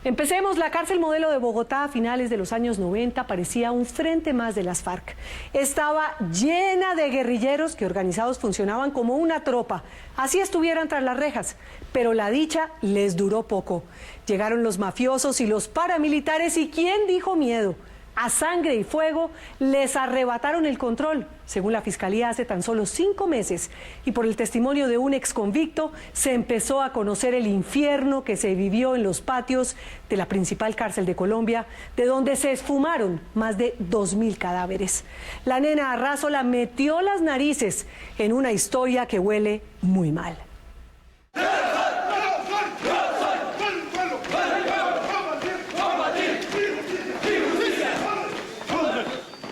Empecemos. La cárcel modelo de Bogotá a finales de los años 90 parecía un frente más de las FARC. Estaba llena de guerrilleros que organizados funcionaban como una tropa, así estuvieran tras las rejas. Pero la dicha les duró poco. Llegaron los mafiosos y los paramilitares y ¿quién dijo miedo? A sangre y fuego les arrebataron el control, según la Fiscalía hace tan solo 5 meses. Y por el testimonio de un exconvicto, se empezó a conocer el infierno que se vivió en los patios de la principal cárcel de Colombia, de donde se esfumaron más de 2.000 cadáveres. La nena Arrazola metió las narices en una historia que huele muy mal.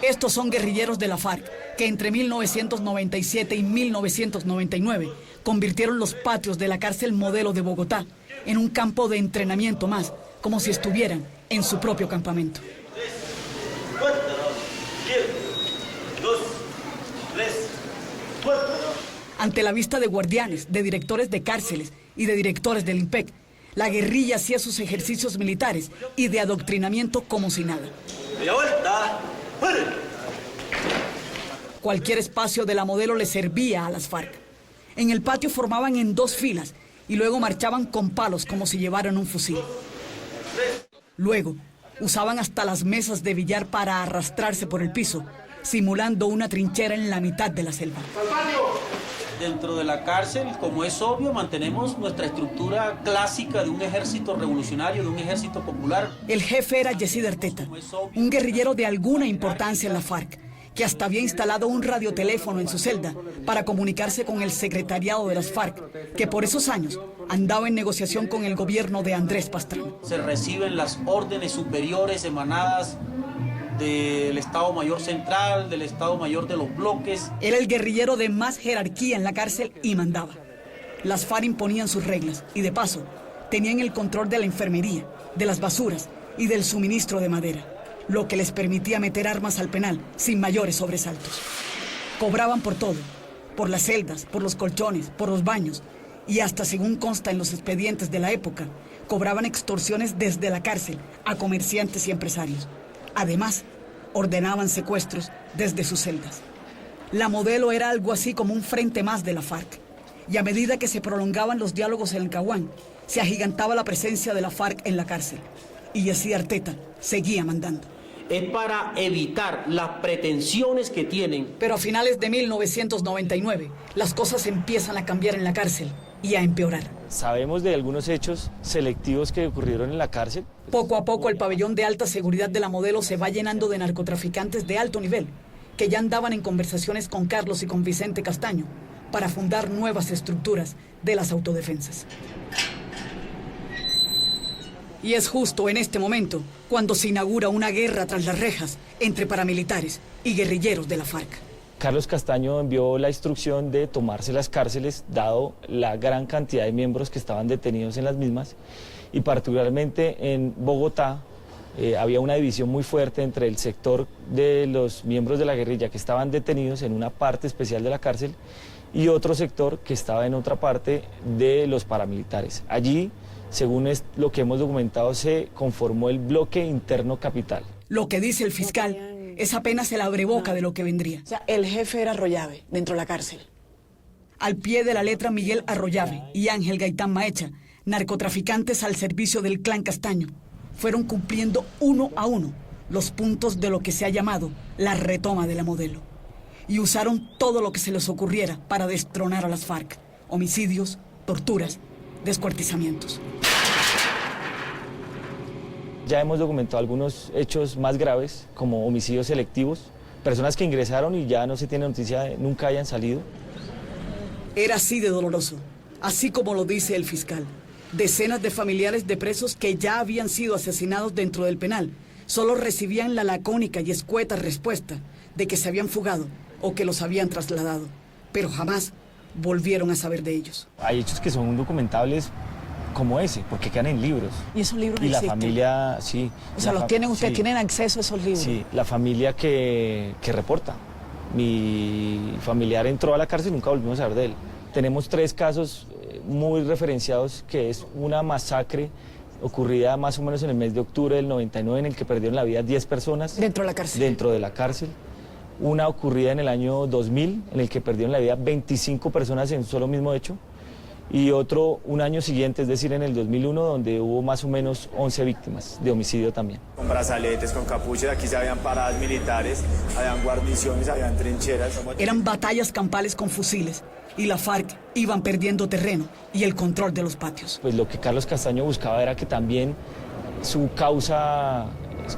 Estos son guerrilleros de la FARC, que entre 1997 y 1999 convirtieron los patios de la cárcel modelo de Bogotá en un campo de entrenamiento más, como si estuvieran en su propio campamento. Ante la vista de guardianes, de directores de cárceles y de directores del IMPEC, la guerrilla hacía sus ejercicios militares y de adoctrinamiento como si nada. Cualquier espacio de la modelo le servía a las FARC. En el patio formaban en 2 filas y luego marchaban con palos como si llevaran un fusil. Luego, usaban hasta las mesas de billar para arrastrarse por el piso, simulando una trinchera en la mitad de la selva. Dentro de la cárcel, como es obvio, mantenemos nuestra estructura clásica de un ejército revolucionario, de un ejército popular. El jefe era Yesid Arteta, un guerrillero de alguna importancia en la FARC, que hasta había instalado un radioteléfono en su celda para comunicarse con el secretariado de las FARC, que por esos años andaba en negociación con el gobierno de Andrés Pastrana. Se reciben las órdenes superiores emanadas del Estado Mayor Central, del Estado Mayor de los bloques. Era el guerrillero de más jerarquía en la cárcel y mandaba. Las FARC imponían sus reglas y, de paso, tenían el control de la enfermería, de las basuras y del suministro de madera, lo que les permitía meter armas al penal sin mayores sobresaltos. Cobraban por todo, por las celdas, por los colchones, por los baños, y hasta, según consta en los expedientes de la época, cobraban extorsiones desde la cárcel a comerciantes y empresarios. Además, ordenaban secuestros desde sus celdas. La modelo era algo así como un frente más de la FARC. Y a medida que se prolongaban los diálogos en el Caguán, se agigantaba la presencia de la FARC en la cárcel. Y Yesid Arteta seguía mandando. Es para evitar las pretensiones que tienen. Pero a finales de 1999, las cosas empiezan a cambiar en la cárcel y a empeorar. Sabemos de algunos hechos selectivos que ocurrieron en la cárcel. Poco a poco el pabellón de alta seguridad de la modelo se va llenando de narcotraficantes de alto nivel, que ya andaban en conversaciones con Carlos y con Vicente Castaño para fundar nuevas estructuras de las autodefensas. Y es justo en este momento cuando se inaugura una guerra tras las rejas entre paramilitares y guerrilleros de la FARC. Carlos Castaño envió la instrucción de tomarse las cárceles, dado la gran cantidad de miembros que estaban detenidos en las mismas, y particularmente en Bogotá había una división muy fuerte entre el sector de los miembros de la guerrilla que estaban detenidos en una parte especial de la cárcel y otro sector que estaba en otra parte de los paramilitares. Allí, según lo que hemos documentado, se conformó el bloque interno capital. Lo que dice el fiscal es apenas el abreboca de lo que vendría. O sea, el jefe era Arroyave, dentro de la cárcel. Al pie de la letra, Miguel Arroyave y Ángel Gaitán Maecha, narcotraficantes al servicio del clan Castaño, fueron cumpliendo uno a uno los puntos de lo que se ha llamado la retoma de la modelo. Y usaron todo lo que se les ocurriera para destronar a las FARC. Homicidios, torturas, descuartizamientos. Ya hemos documentado algunos hechos más graves, como homicidios selectivos, personas que ingresaron y ya no se tiene noticia de nunca hayan salido. Era así de doloroso, así como lo dice el fiscal. Decenas de familiares de presos que ya habían sido asesinados dentro del penal solo recibían la lacónica y escueta respuesta de que se habían fugado o que los habían trasladado, pero jamás volvieron a saber de ellos. Hay hechos que son documentables como ese, porque quedan en libros. ¿Y esos libros y existen? La familia, sí. O sea, los tienen ustedes, sí, tienen acceso a esos libros. Sí, la familia que reporta. Mi familiar entró a la cárcel y nunca volvimos a saber de él. Tenemos 3 casos muy referenciados, que es una masacre ocurrida más o menos en el mes de octubre del 99, en el que perdieron la vida 10 personas. Dentro de la cárcel. Dentro de la cárcel. Una ocurrida en el año 2000, en el que perdieron la vida 25 personas en un solo mismo hecho. Y otro un año siguiente, es decir, en el 2001, donde hubo más o menos 11 víctimas de homicidio también. Con brazaletes, con capuchas, aquí se habían paradas militares, habían guarniciones, habían trincheras. Eran batallas campales con fusiles y la FARC iban perdiendo terreno y el control de los patios. Pues lo que Carlos Castaño buscaba era que también su causa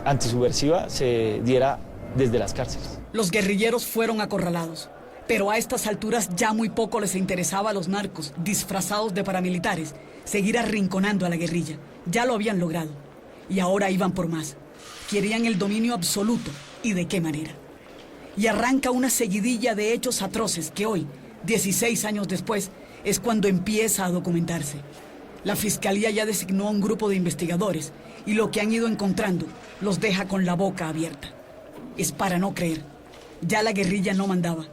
antisubversiva se diera desde las cárceles. Los guerrilleros fueron acorralados, pero a estas alturas ya muy poco les interesaba a los narcos, disfrazados de paramilitares, seguir arrinconando a la guerrilla. Ya lo habían logrado y ahora iban por más. Querían el dominio absoluto, ¿y de qué manera? Y arranca una seguidilla de hechos atroces que hoy, 16 años después, es cuando empieza a documentarse. La Fiscalía ya designó a un grupo de investigadores y lo que han ido encontrando los deja con la boca abierta. Es para no creer. Ya la guerrilla no mandaba.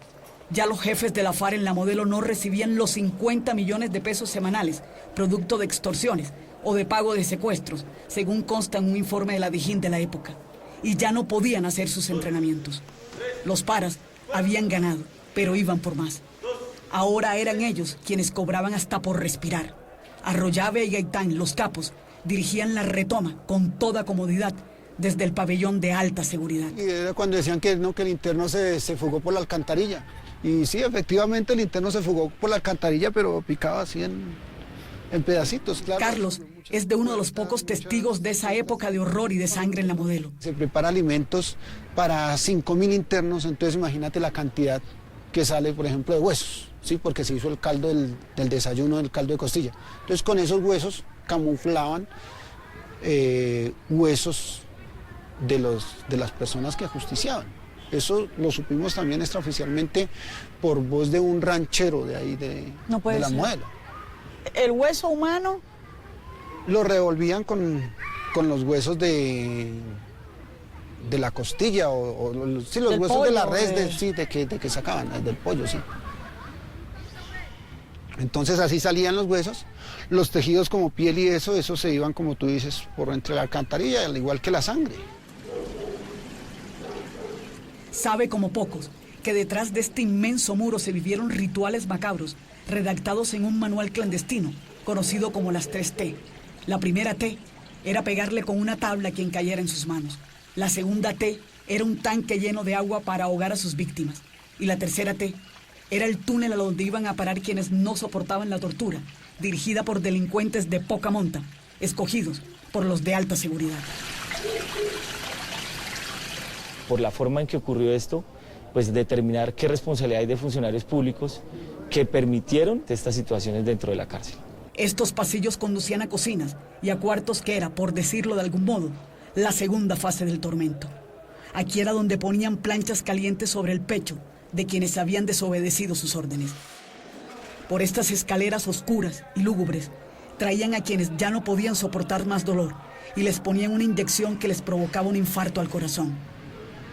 Ya los jefes de la FARC en La Modelo no recibían los 50 millones de pesos semanales, producto de extorsiones o de pago de secuestros, según consta en un informe de la Dijín de la época. Y ya no podían hacer sus entrenamientos. Los paras habían ganado, pero iban por más. Ahora eran ellos quienes cobraban hasta por respirar. Arroyave y Gaitán, los capos, dirigían la retoma con toda comodidad desde el pabellón de alta seguridad. Y era cuando decían que no, que el interno se fugó por la alcantarilla. Y sí, efectivamente el interno se fugó por la alcantarilla, pero picaba así en pedacitos, claro. Carlos es de uno de los pocos testigos de esa época de horror y de sangre en La Modelo. Se prepara alimentos para 5.000 internos, entonces imagínate la cantidad que sale, por ejemplo, de huesos, ¿sí? Porque se hizo el caldo del desayuno, el caldo de costilla. Entonces con esos huesos camuflaban huesos de las personas que ajusticiaban. Eso lo supimos también extraoficialmente por voz de un ranchero de ahí de La Modelo. ¿El hueso humano? Lo revolvían con los huesos de la costilla sí, los huesos pollo, de la res de que sacaban del pollo, sí. Entonces así salían los huesos, los tejidos como piel y eso se iban, como tú dices, por entre la alcantarilla, al igual que la sangre. Sabe como pocos que detrás de este inmenso muro se vivieron rituales macabros redactados en un manual clandestino conocido como las 3 T. La primera T era pegarle con una tabla a quien cayera en sus manos. La segunda T era un tanque lleno de agua para ahogar a sus víctimas. Y la tercera T era el túnel a donde iban a parar quienes no soportaban la tortura, dirigida por delincuentes de poca monta, escogidos por los de alta seguridad. Por la forma en que ocurrió esto, pues determinar qué responsabilidad hay de funcionarios públicos que permitieron estas situaciones dentro de la cárcel. Estos pasillos conducían a cocinas y a cuartos que era, por decirlo de algún modo, la segunda fase del tormento. Aquí era donde ponían planchas calientes sobre el pecho de quienes habían desobedecido sus órdenes. Por estas escaleras oscuras y lúgubres, traían a quienes ya no podían soportar más dolor y les ponían una inyección que les provocaba un infarto al corazón.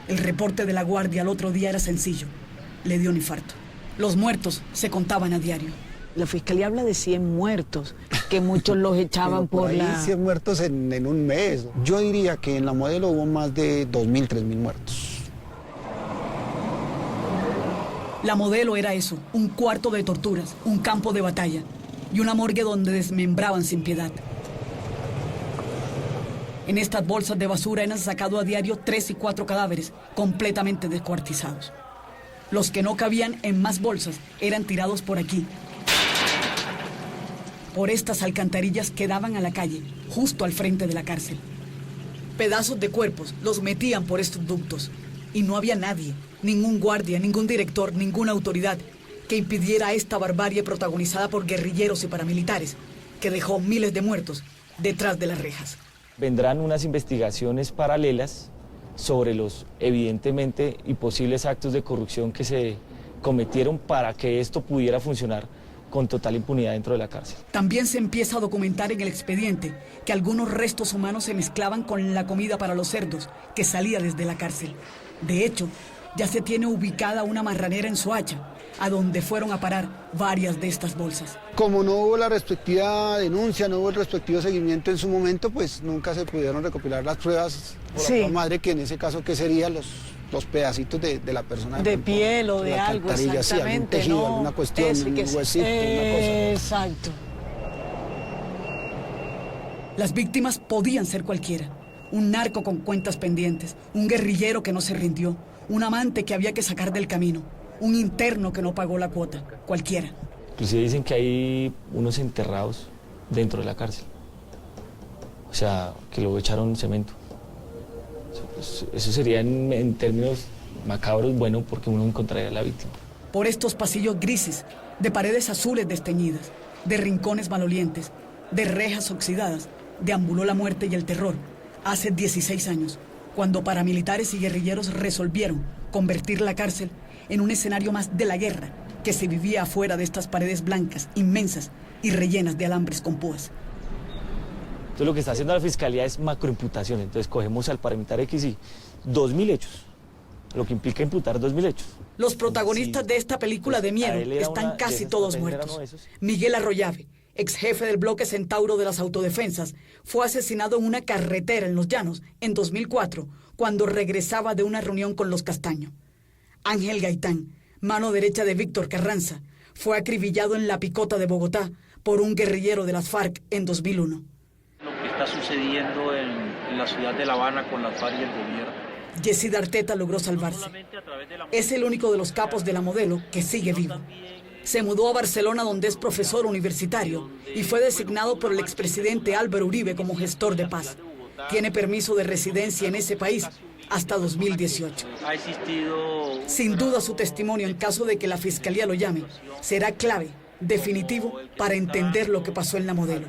El reporte de la guardia al otro día era sencillo. Le dio un infarto. Los muertos se contaban a diario. La fiscalía habla de 100 muertos, que muchos los echaban por ahí la... 100 muertos en un mes. Yo diría que en La Modelo hubo más de 2.000, 3.000 muertos. La Modelo era eso, un cuarto de torturas, un campo de batalla y una morgue donde desmembraban sin piedad. En estas bolsas de basura eran sacados a diario 3 y 4 cadáveres completamente descuartizados. Los que no cabían en más bolsas eran tirados por aquí. Por estas alcantarillas que daban a la calle, justo al frente de la cárcel. Pedazos de cuerpos los metían por estos ductos y no había nadie, ningún guardia, ningún director, ninguna autoridad que impidiera esta barbarie protagonizada por guerrilleros y paramilitares que dejó miles de muertos detrás de las rejas. Vendrán unas investigaciones paralelas sobre los evidentemente y posibles actos de corrupción que se cometieron para que esto pudiera funcionar con total impunidad dentro de la cárcel. También se empieza a documentar en el expediente que algunos restos humanos se mezclaban con la comida para los cerdos que salía desde la cárcel. De hecho, ya se tiene ubicada una marranera en Soacha, a donde fueron a parar varias de estas bolsas. Como no hubo la respectiva denuncia, no hubo el respectivo seguimiento en su momento, pues nunca se pudieron recopilar las pruebas por la madre, que en ese caso, ¿qué serían los pedacitos de la persona? De piel o de algo, exactamente, sí, algún tejido, ¿no? alguna cuestión, un huesito, una cosa. Exacto. Las víctimas podían ser cualquiera. Un narco con cuentas pendientes, un guerrillero que no se rindió, un amante que había que sacar del camino, un interno que no pagó la cuota, cualquiera. Inclusive dicen que hay unos enterrados dentro de la cárcel. O sea, que lo echaron en cemento. Eso sería en términos macabros bueno, porque uno encontraría a la víctima. Por estos pasillos grises, de paredes azules desteñidas, de rincones malolientes, de rejas oxidadas, deambuló la muerte y el terror hace 16 años, cuando paramilitares y guerrilleros resolvieron convertir la cárcel en un escenario más de la guerra que se vivía afuera de estas paredes blancas, inmensas y rellenas de alambres con púas. Entonces lo que está haciendo la Fiscalía es macroimputación. Entonces cogemos al paramilitar X y 2.000 hechos, lo que implica imputar 2.000 hechos. Los protagonistas de esta película de miedo están casi todos muertos. Miguel Arroyave, ex jefe del bloque Centauro de las autodefensas, fue asesinado en una carretera en Los Llanos en 2004, cuando regresaba de una reunión con los Castaño. Ángel Gaitán, mano derecha de Víctor Carranza, fue acribillado en La Picota de Bogotá por un guerrillero de las FARC en 2001. Lo que está sucediendo en la ciudad de La Habana con las FARC y el gobierno. Yesid Arteta logró salvarse. Es el único de los capos de la Modelo que sigue vivo. Se mudó a Barcelona, donde es profesor universitario, y fue designado por el expresidente Álvaro Uribe como gestor de paz. Tiene permiso de residencia en ese país hasta 2018. Ha existido... Sin duda, su testimonio, en caso de que la Fiscalía lo llame, será clave, definitivo, para entender lo que pasó en la Modelo.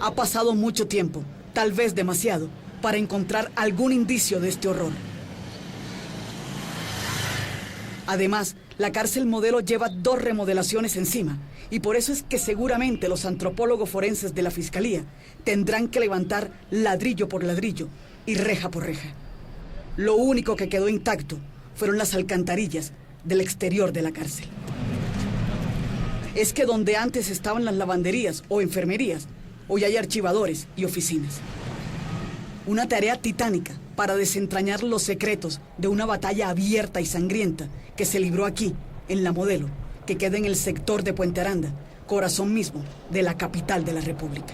Ha pasado mucho tiempo, tal vez demasiado, para encontrar algún indicio de este horror. Además, la cárcel Modelo lleva 2 remodelaciones encima, y por eso es que seguramente los antropólogos forenses de la Fiscalía tendrán que levantar ladrillo por ladrillo y reja por reja. Lo único que quedó intacto fueron las alcantarillas del exterior de la cárcel. Es que donde antes estaban las lavanderías o enfermerías, hoy hay archivadores y oficinas. Una tarea titánica para desentrañar los secretos de una batalla abierta y sangrienta que se libró aquí, en la Modelo, que queda en el sector de Puente Aranda, corazón mismo de la capital de la República.